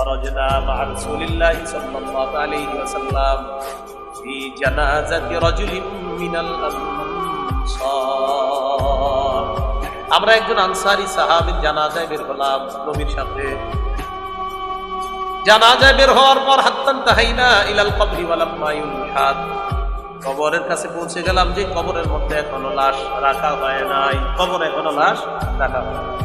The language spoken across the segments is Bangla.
خرجنا مع رسول الله صلى الله عليه وسلم في جنازة رجل من الأنصار আমরা একজন আনসারী সাহাবীর জানাজায় বের হলাম নবীর সাথে। জানাজায় বের হওয়ার পর হাত্তান তাহাইনা ইলাল কবরি ওয়ালাম্মা ইউলহাদ, কবরের কাছে পৌঁছে গেলাম যে কবরের মধ্যে এখনো লাশ রাখা হয় নাই, কবরে এখনো লাশ রাখা হয় নাই।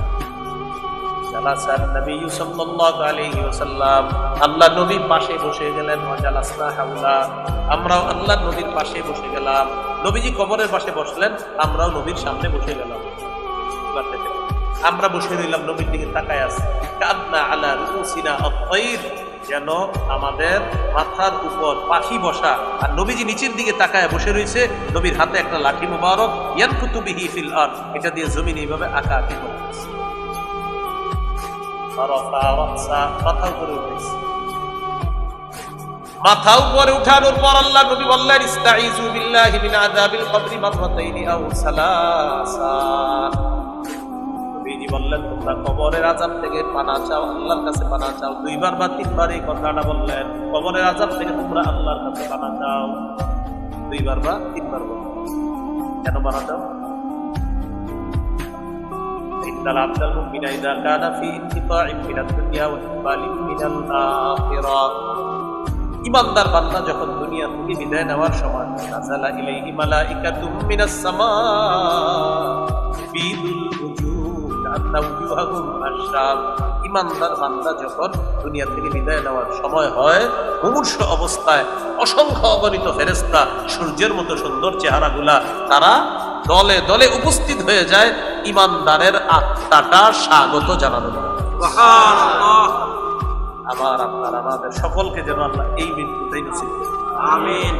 জালাসান নবী সাল্লাল্লাহু আলাইহি ওয়াসাল্লাম, আল্লাহ নবীর পাশে বসে গেলেন। ওয়া জালাসনা হাওলা, আমরাও আল্লাহ নবীর পাশে বসে গেলাম। নবীজি কবরের পাশে বসলেন, আমরাও নবীর সামনে বসে গেলাম। আমরা বসে রইলাম, নবীর দিকে তাকায় আছি। কাদনা আলা রুসিনা আত-তাইর, যেন আমাদের মাথার উপর পাখি বসা, আর নবীজি নিচের দিকে তাকায় বসে রয়েছে। নবীর হাতে একটা লাঠি মুবারক, ইয়ানকুতু বিহি ফিল আরদ, এটা দিয়ে জমিনে এইভাবে আঁকাআঁকি করতেছে। মাথা উপরে উঠেছে। মাথা উপরে উঠানোর পর আল্লাহ নবী বললেন, ইস্তাইযু বিল্লাহি মিন আযাবিল কবরি মাররাতাইনি আও সালাসা। নবীজি বললেন, তোমরা কবরের আযাব থেকে পানাহ চাও, আল্লাহর কাছে পানাহ চাও। দুইবার বা তিনবার এই কথাটা বললেন, কবরের আযাব থেকে তোমরা আল্লাহর কাছে পানাহ চাও। দুইবার বা তিনবার বললেন। কেন পানাহ চাও? ইন্নাল আবদাল মুমিনা ইযা কানা ফি ইনকিতাইন মিনাদ দুনিয়া ওয়া ইকবালিন মিনাল আখিরাহ, ইমানদার বান্দা যখন দুনিয়া থেকে বিদায় নেওয়ার সময়, নাযালা ইলাইহি মালাইকাতুম মিনাস সামা বিদুল উজুহ কান্না উজুহাহুম আশরাব, ইমানদার বান্দা যখন দুনিয়া থেকে বিদায় নেওয়ার সময় হয়, মুমূর্ষ অবস্থায় অসংখ্য অগণিত ফেরেশতা সূর্যের মতো সুন্দর চেহারাগুলা তারা দলে দলে উপস্থিত হয়ে যায় ইমানদারের আত্মাটা স্বাগত জানানোর জন্য। সুবহানাল্লাহ। আমার আপনার আমাদের সকলকে যেন আল্লাহ এই মৃত্যুতেই নসিব করেন। আমিন।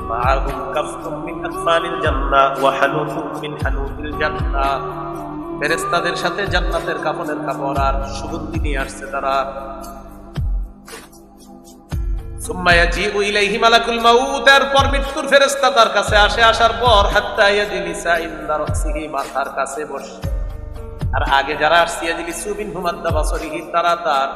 মাআহুম কাফতুম মিন আকফালিল জান্নাহ ওয়া হানুতুম মিন হানুতিল জান্নাহ, ফেরেশতাদের সাথে জান্নাতের কাফনের কাপড় আর সুগন্ধি নিয়ে আসছে তারা। সুম্মা ইয়াজিউ ইলাইহি মালাকুল মাউত, এরপর মৃত্যুর ফেরেশতা তার কাছে আসে। আসার পর হাত্তা ইয়াজলিসা ইনদা রাসিহি, মাথার কাছে বসে। আর আগে যারা আসছে ইয়াজলিসু বিনহুম আদা বাসরিহি, তারা তার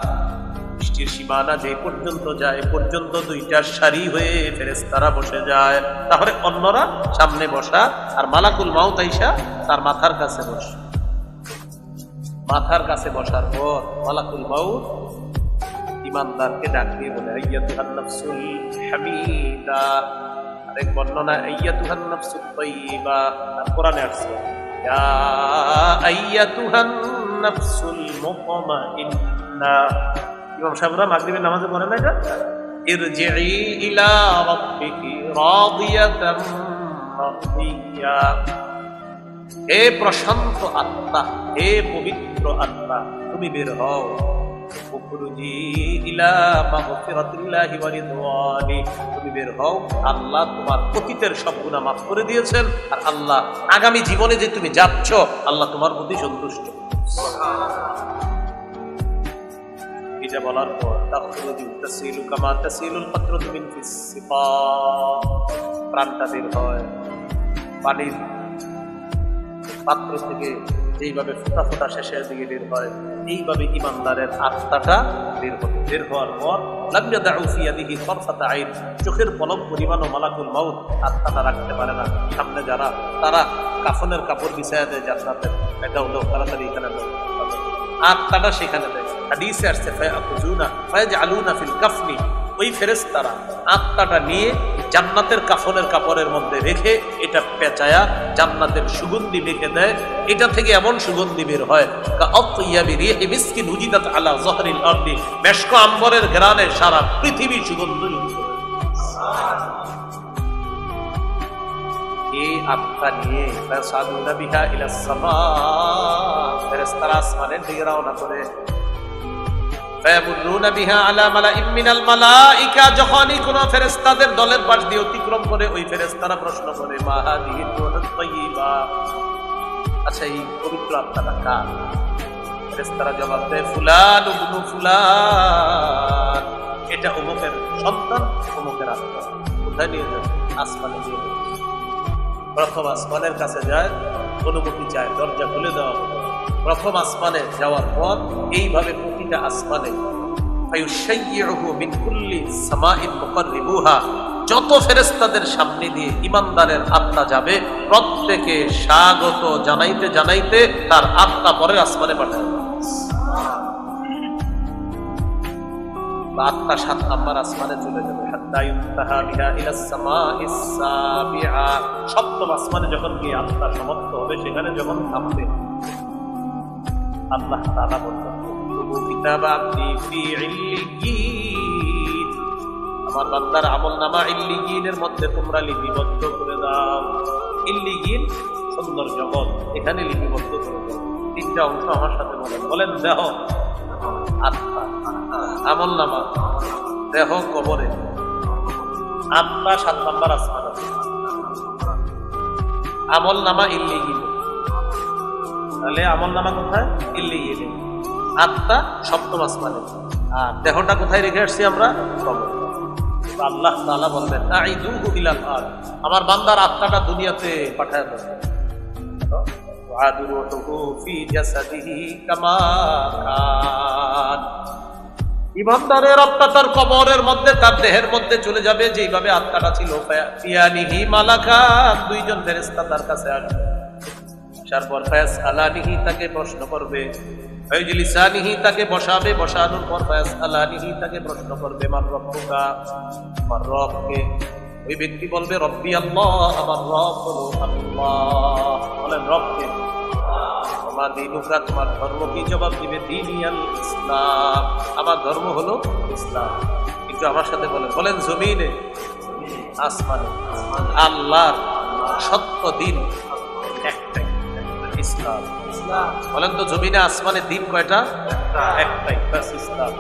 দৃষ্টির সীমানা যে পর্যন্ত যায়, পর্যন্ত দুইটার সারি হয়ে ফেরেশতারা বসে যায়। তাহলে অন্যরা সামনে বসা, আর মালাকুল মাউত আইসা তার মাথার কাছে বসে। মাথার কাছে বসার পর মালাকুল মাউত ইমানদারকে ডাক দিয়ে বলে, আইয়াতুহান নাফসুল হামিদা। আরেক বর্ণনা আইয়াতুহান নাফসুত তাইয়্যিবা। আর কোরআনে আসছে ইয়া আইয়াতুহান নাফসুল মুতমাইন্না। ইমাম সাহেবরা মাগরিবের নামাজে পড়ে না এটা, ইরজিই ইলা রাব্বিকি রাদিয়াতাম মারদিয়া। হে প্রশান্ত আত্মা, হে পবিত্র আত্মা, তুমি বের হও। তুমি বের হও, আল্লাহ তোমার অতীতের সব গুনাহ মাফ করে দিয়েছেন, আর আল্লাহ আগামী জীবনে যে তুমি যাচ্ছ, আল্লাহ তোমার প্রতি সন্তুষ্ট। এটা বলার পর প্রাণটা বের হয় পানির পাত্র থেকে, যেইভাবে ফোঁটা ফোঁটা শেষের দিকে বের হয়, এইভাবে ইমানদারের আত্মাটা বের হবে। বের হওয়ার পর লাম ইয়াদাউ ফি ইয়াদিহি তারফাতা আইন, চোখের পলক পরিমাণও মালাকুল মাউত আত্মাটা রাখতে পারে না। সামনে যারা, তারা কাফনের কাপড় বিছায়া দেয় জান্নাতের, এটা হলো তাড়াতাড়ি এখানে আত্মাটা সেখানে দেয়। হাদিসে আসছে ফায়াখুজুনা ফায়াজআলুনা ফিল কাফনি, ওই ফেরেশতারা আত্মাটা নিয়ে জান্নাতের কাফনের কাপড়ের মধ্যে রেখে এটা পেঁচায়া জান্নাতের সুগন্ধি মেখে দেয়। এটা থেকে এমন সুগন্ধি বের হয় কাআতিয়াবি রিহি মিসকিন উজিদাত আলা যহরিল আরদি, মেশক আম্বরের ঘ্রাণে সারা পৃথিবী সুগন্ধযুক্ত। এই আত্মা নিয়ে ফাসাদুনা বিহা ইলাস সামা, ফেরেশতারা আসমানের দিকে রওনা করে। ফায়ামুরুনা বিহা আলা মালাইম মিনাল মালাইকা, যখনই কোন ফেরেশতাদের দলের পাশ দিয়ে অতিক্রম করে, ওই ফেরেশতারা প্রশ্ন করে, মা হাদিহি রূহুত তাইয়্যিবা, আচ্ছা এই পবিত্র আত্মাটা কার? ফেরেশতারা জবাব দেয়, ফুলান ইবনু ফুলান, এটা অমুকের সন্তান, অমুকের আত্মা। কোথায় নিয়ে যায়? আসমানে নিয়ে যায়। প্রথম আসমানের কাছে যায়, অনুমতি চায়, দরজা খুলে দেওয়া হবে। প্রথম আসমানে যাওয়ার পর এইভাবে প্রতিটা প্রতিটা আসমানে ফায়ুশাইয়িউহু মিন কুল্লি সামাইন মুকাররিবুহা, যত ফেরেশতাদের সামনে দিয়ে ইমানদারের আত্মা যাবে প্রত্যেকে স্বাগত জানাইতে জানাইতে তার আত্মা পরের আসমানে পাঠাবে। আত্মা 7 নাম্বার আসমানে চলে যাবে, হাত্তা ইউনতাহা বিহা ইলাস সামাইস সাবিআ, 7ম আসমানে যখন গিয়ে আত্মা সমাপ্ত হবে, সেখানে যখন থামবে আল্লাহ তাআলা বলবেন কিতাব আবদি ফি ইল্লিয়িন, আমার বান্দার আমলনামা ইল্লিয়িনের মধ্যে তোমরা লিপিবদ্ধ করে দাও। ইল্লিয়িন সুন্দর জগৎ, এখানে লিপিবদ্ধ করে দাও। 3টা অংশ আমার সাথে বলেন দেহ, আত্মা, আমলনামা, দেহ কবরে, আত্মা 7 নাম্বার আসমান আছে, আমলনামা ইল্লিয়িন। তাহলে আমলনামা কোথায়? ইল্লিয়িনে। আত্মা 7ম আসমানে, আর দেহটা কোথায় রেখে আসছি আমরা? কবর। আল্লাহ তাআলা বলবেন আইদুহু ইলাল আরদ, আমার বান্দার আত্মাটা দুনিয়াতে পাঠায় দাও। ওয়াদুরুহু ফি জাসাদিহি কামা কান, ইমানদারের আত্মা তার কবরের মধ্যে, তার দেহের মধ্যে চলে যাবে যেইভাবে আত্মাটা ছিল। ফিয়ানিহি মালাকান, 2জন ফেরেশতা তার কাছে আসবে। আসার পর ফায়াসআলানিহি, তাকে প্রশ্ন করবে। ফায়ুজলিসানিহি, তাকে বসাবে। বসানোর পর ফায়াসআলানিহি, তাকে প্রশ্ন করবে মান রব্বুকা, আমার রব কে? ওই ব্যক্তি বলবে রব্বি আল্লাহ, আমার রব হলো আল্লাহ। বলেন রব কে? মা দীনুকা, তোমার ধর্ম কি? জবাব দিবে দীনিয়াল ইসলাম, আমার ধর্ম হলো ইসলাম। কিন্তু আমার সাথে বলেন জমিনে আসমানে আল্লাহর সত্য দিন একটাই, ইসলাম। বলেন তো জমিনে আসমানে দিন কয়টা? একটাই, বাস ইসলাম।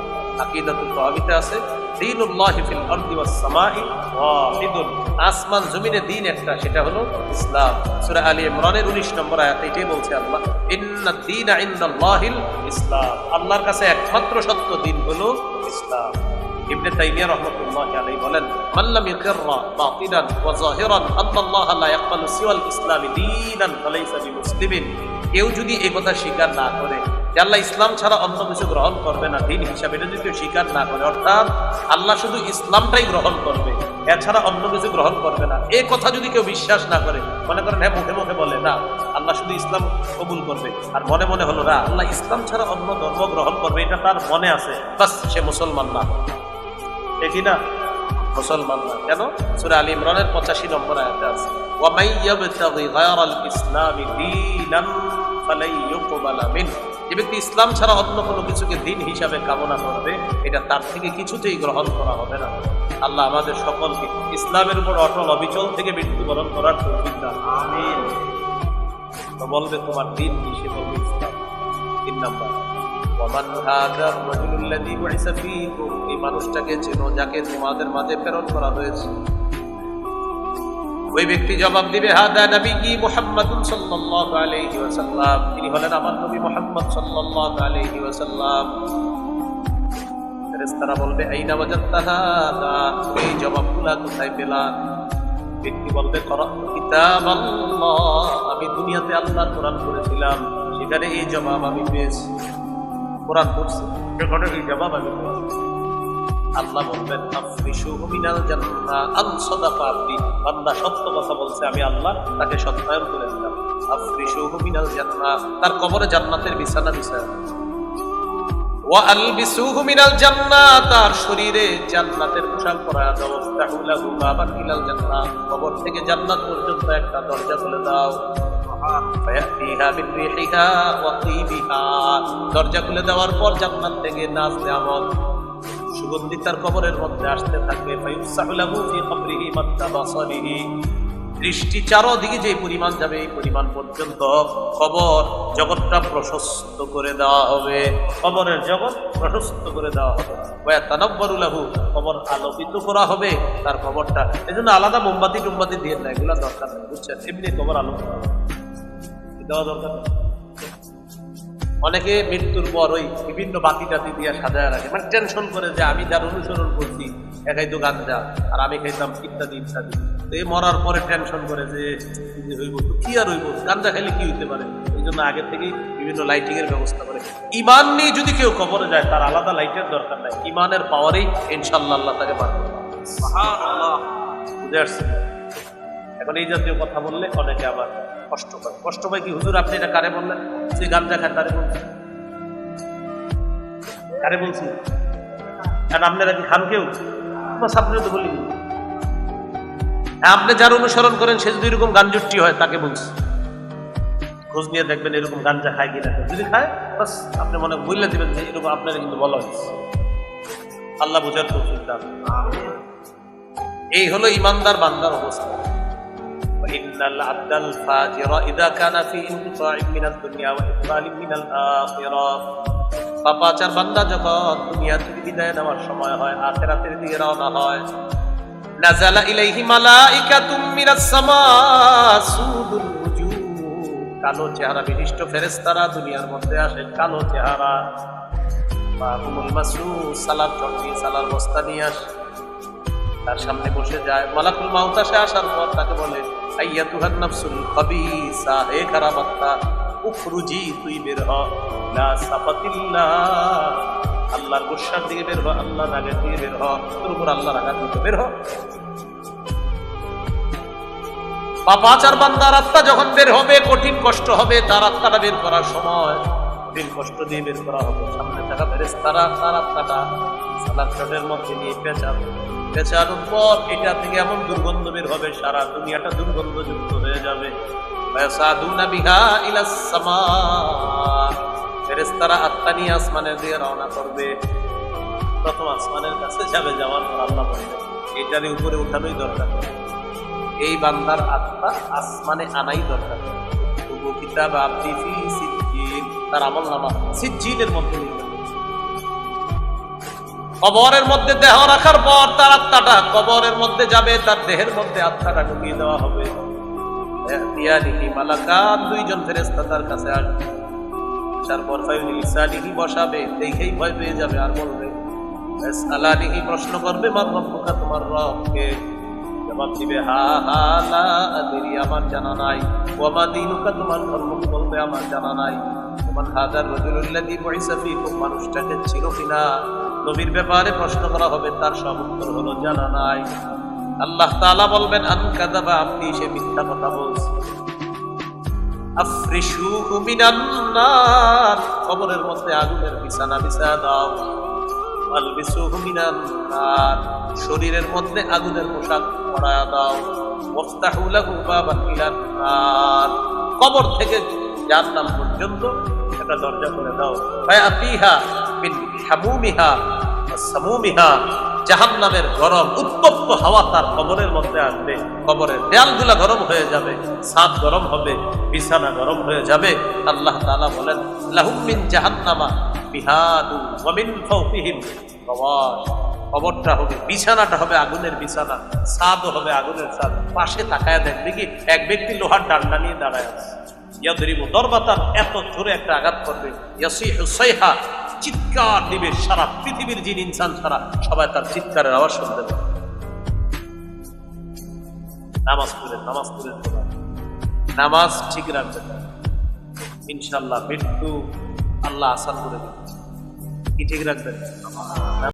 আকীদাতুল তাওহীদে আছে দীনুল্লাহি ফিল আরদি ওয়াস সামাই ওয়াহিদুন, আসমান জমিনে দিন একটা, সেটা হলো ইসলাম। সূরা আলী ইমরানের 19 নম্বর আয়াতে এটাই বলছে আল্লাহ, ইন্নাদ দীনা ইনদাল্লাহিল ইসলাম, আল্লাহর কাছে একমাত্র সত্য দিন হলো ইসলাম। ইবনে তাইমিয়া রাহমাতুল্লাহি আলাইহি বলেন মান লাম ইয়াকিররা বাতিনান ওয়া যাহিরান আল্লাহ লা ইয়াকবালু সিওয়াল ইসলামি দীনান ফালাইসা বিমুসলিমিন, কেউ যদি এই কথা স্বীকার না করে যে আল্লাহ ইসলাম ছাড়া অন্য কিছু গ্রহণ করবে না দিন হিসাবে, এটা যদি কেউ স্বীকার না করে, অর্থাৎ আল্লাহ শুধু ইসলামটাই গ্রহণ করবে, এছাড়া অন্য কিছু গ্রহণ করবে না, এই কথা যদি কেউ বিশ্বাস না করে, মনে করেন হ্যাঁ মুখে মুখে বলে না আল্লাহ শুধু ইসলাম কবুল করবে, আর মনে মনে হলো না আল্লাহ ইসলাম ছাড়া অন্য ধর্ম গ্রহণ করবে, এটা তার মনে আছে, বাস সে মুসলমান না। ঠিক না? মুসলমান না। কেন? সূরা আলী ইমরানের 85 নম্বর আয়াতে আছে ওয়া মান ইয়াবতাগি গায়রাল ইসলামি দীনান ফালাই ইউকবালা মিনহু, যে ব্যক্তি ইসলাম ছাড়া অন্য কোনো কিছুকে দিন হিসাবে কামনা করবে, এটা তার থেকে কিছুতেই গ্রহণ করা হবে না। আল্লাহ আমাদের সকলকে ইসলামের উপর অটল অবিচল থেকে মৃত্যুবরণ করার তৌফিক দান। আমিন। তো বলবে তোমার দিন কি? সে বলবে ইসলাম। 3 নাম্বার ওয়ামান হাদার রাজুলুল্লাযী বুইসা ফীকুম, এই মানুষটাকে চেনো যাকে তোমাদের মাঝে প্রেরণ করা হয়েছে। ওই ব্যক্তি জবাব দিবে হাদা নবী মুহাম্মাদুন সাল্লাল্লাহু আলাইহি ওয়াসাল্লাম, তিনি হলেন আমার নবী মুহাম্মদ সাল্লাল্লাহু আলাইহি ওয়াসাল্লাম। ফেরেশতারা বলবে আইনা ওয়াজাদতা হাদা, এই জবাবগুলো কোথায় পেলা? ব্যক্তি বলবে করাতু কিতাবাল্লাহ, আমি দুনিয়াতে আল্লাহর কোরআন পড়েছিলাম, সেখানে এই জবাব আমি পেয়েছি। কোরআন পড়ছি, সেখানে এই জবাব আমি পেয়েছি। আল্লাহ বলবেন আফরিশুহু মিনাল জান্নাহ আন সাদাকা আবদি, বান্দা সত্য কথা বলছে, আমি আল্লাহ তাকে সত্যায়ন করে দিলাম। আফরিশুহু মিনাল জান্নাহ, তার কবরে জান্নাতের বিছানা বিছায়। ওয়া আলবিসুহু মিনাল জান্নাহ, তার শরীরে জান্নাতের পোশাক পরায়া দাও। ওয়াফতাহু লাহু বাবান ইলাল জান্নাহ, কবর থেকে জান্নাত পর্যন্ত একটা দরজা খুলে দাও। ফায়াতিহা মিন রিহিহা ওয়া তিবিহা, দরজা খুলে দেওয়ার পর জান্নাত থেকে নাজ নেয়ামত সুগন্ধি তার কবরের মধ্যে আসতে থাকবে। ফায়ুসাহু লাহু ফি কবরিহি মাদ্দা বাসারিহি, দৃষ্টি চারদিকে যে পরিমাণ যাবে এই পরিমাণ পর্যন্ত কবর জগৎটা প্রশস্ত করে দেওয়া হবে, কবরের জগৎ প্রশস্ত করে দেওয়া হবে। ওয়া তানাব্বারু লাহু, কবর আলোকিত করা হবে তার কবরটা। এজন্য আলাদা মোমবাতি টুমবাতি দিয়ে না, এগুলা দরকার নেই, বুঝছেন? এমনি কবর আলোকিত দেওয়া দরকার নেই। অনেকে মৃত্যুর পর ওই বিভিন্ন বাতি টাতি দিয়ে সাজায় রাখে, মানে টেনশন করে যে আমি যার অনুসরণ করছি একাই তো গাঁজা আর আমি খাইতাম ইত্যাদি ইত্যাদি। এই মরার পরে টেনশন করে যে হইব তো কি আর হইব, গাঞ্জা খাইলে কি হইতে পারে, এই জন্য আগে থেকেই বিভিন্ন লাইটিং এর ব্যবস্থা করে। ইমান নিয়ে যদি কেউ কবরে যায় তার আলাদা লাইটের দরকার নাই, ইমানের পাওয়ারেই ইনশাআল্লাহ আল্লাহ তাকে পাঠাবে। সুবহানাল্লাহ, বুঝে আসছে? এখন এই জাতীয় কথা বললে অনেকে আবার কষ্ট পায় কি হুজুর আপনি এটা কারে বললেন, যে গাঞ্জা খান তারে বলছি, কারে বলছি? কারণ আপনারা কি খান কেউ? আপনি তো বলি আপনি যার অনুসরণ করেন সে যদি এরকম গাঞ্জুট্টি হয় তাকে বলছি, খোঁজ নিয়ে দেখবেন এরকম গাঞ্জা খায় কিনা। যদি খায় বাস আপনি মনে বললে দিবেন যে এরকম আপনারা কিন্তু বলা হয়েছে। আল্লাহ বুঝার তৌফিক দান। এই হলো ইমানদার বান্দার অবস্থা। ইন্নাল আবদাল ফাজিরা ইযা কানা ফি ইনতিফা'in মিনাদ দুনিয়া ওয়া ইকবালিন মিনাল আখিরাহ। পাপাচার বান্দা যখন দুনিয়া থেকে বিদায় নেওয়ার সময় হয়, আখিরাতের দিকে রওনা হয়, নাযালা ইলাইহি মালাইকাতুম মিনাস সামা সুদুল ওজুহ, কালো চেহারা বিশিষ্ট ফেরেশতারা দুনিয়ার মধ্যে আসে, কালো চেহারা। মাহুমুল মাসউদ সালার চটনি সালার বস্তা নিয়ে আসে, তার সামনে বসে যায়। মালাকুল মাউত আসে, আসার পর তাকে বলে আইয়াতুহান নাফসুল খাবিসা, হে খারাপ আত্মা, উখরুজি, তুই বের হ, লা সাফাতিল্লাহ, আল্লাহর গুসার দিকে বের হ, আল্লাহর রাগের দিকে বের হ, তোর উপর আল্লাহর রাগ দিকে বের হ। পাপাচার বান্দার আত্মা যখন বের হবে, কঠিন কষ্ট হবে, তার আত্মাটা বের করার সময় কঠিন কষ্ট দিয়ে বের করা হবে। সামনে থাকা ফেরেশতারা তার আত্মাটা সালাত চটের মধ্যে নিয়ে পেঁচানোর পর এটা থেকে এমন দুর্গন্ধ বের হবে, সারা দুনিয়াটা দুর্গন্ধযুক্ত হয়ে যাবে। ফায়াসাদুনা বিহা ইলাস সামা, ফেরেশতারা আত্মা নিয়ে আসমানের দিকে রওনা করবে। প্রথম আসমানের কাছে যাবে, যাওয়ার পর আল্লাহ বলবে এটারই উপরে উঠানোই দরকার, এই বান্দার আত্মা আসমানে আনাই দরকার। তবু কিতাব আবদি ফি সিজ্জিন, তার আমলনামা সিজ্জিনের মধ্যে লিখবে। কবরের মধ্যে দেহ রাখার পর তার আত্মাটা কবরের মধ্যে যাবে, তার দেহের মধ্যে আত্মাটা ঢুকিয়ে দেওয়া হবে। ইয়াতিহি মালাকান, দুইজন ফেরেশতা তার কাছে আসবে, আসার পর ফায়ুলিসানিহি বসাবে, দেখেই ভয় পেয়ে যাবে আর বলবে ইয়াসআলানিহি, প্রশ্ন করবে মান রব্বুকা, তোমার রব কে? জবাব দিবে হা হা লা আদরি, আমার জানা নাই। ওয়া মা দীনুকা, তোমার ধর্ম কি? বলবে আমার জানা নাই। মান হাযার রাজুলুল্লাযী বুইসা ফীকুম, মানুষটাকে চিনো কিনা? নবীর ব্যাপারে প্রশ্ন করা হবে, তার সব উত্তর হলো জানা নাই। আল্লাহ তাআলা বলবেন আন কাযাবা আবদি, সে মিথ্যা কথা বলছে। আফরিশুহু মিনান নার, কবরের মধ্যে আগুনের বিছানা বিছায়া দাও। আলবিসুহু মিনান নার, শরীরের মধ্যে আগুনের পোশাক পরায়া দাও। ওয়াফতাহু লাহু বাবান ইলান নার, কবর থেকে জাহান্নাম পর্যন্ত একটা দরজা করে দাও। ফায়াতিহা মিন হামুমিহা ওয়া সামুমিহা, জাহান্নামের গরম উত্তপ্ত হাওয়া তার কবরের মধ্যে আসবে, কবরের দেয়ালগুলা গরম হয়ে যাবে, ছাদ গরম হবে, বিছানা গরম হয়ে যাবে। আল্লাহ তাআলা বলেন লাহুম মিন জাহান্নামা মিহাদু ওয়া মিন ফাওকিহিম গাওয়াশ, কবরটা হবে, বিছানাটা হবে আগুনের বিছানা, ছাদও হবে আগুনের ছাদ। পাশে তাকায় দেখবে কি এক ব্যক্তি লোহার ডান্ডা নিয়ে দাঁড়ায় আছে। ইয়াদরিবু দরবাতান, এত জোরে একটা আঘাত করবে। ইয়াসিহু সাইহা, চিৎকার দিবে, সারা পৃথিবীর জিন ইনসান ছাড়া সবাই তার চিৎকারের আওয়াজ শুনতে পাবে। নামাজ পড়ে নামাজ ঠিক রাখবেন, ইনশাআল্লাহ মৃত্যু আল্লাহ আসান করে দেবে। কি ঠিক রাখবেন?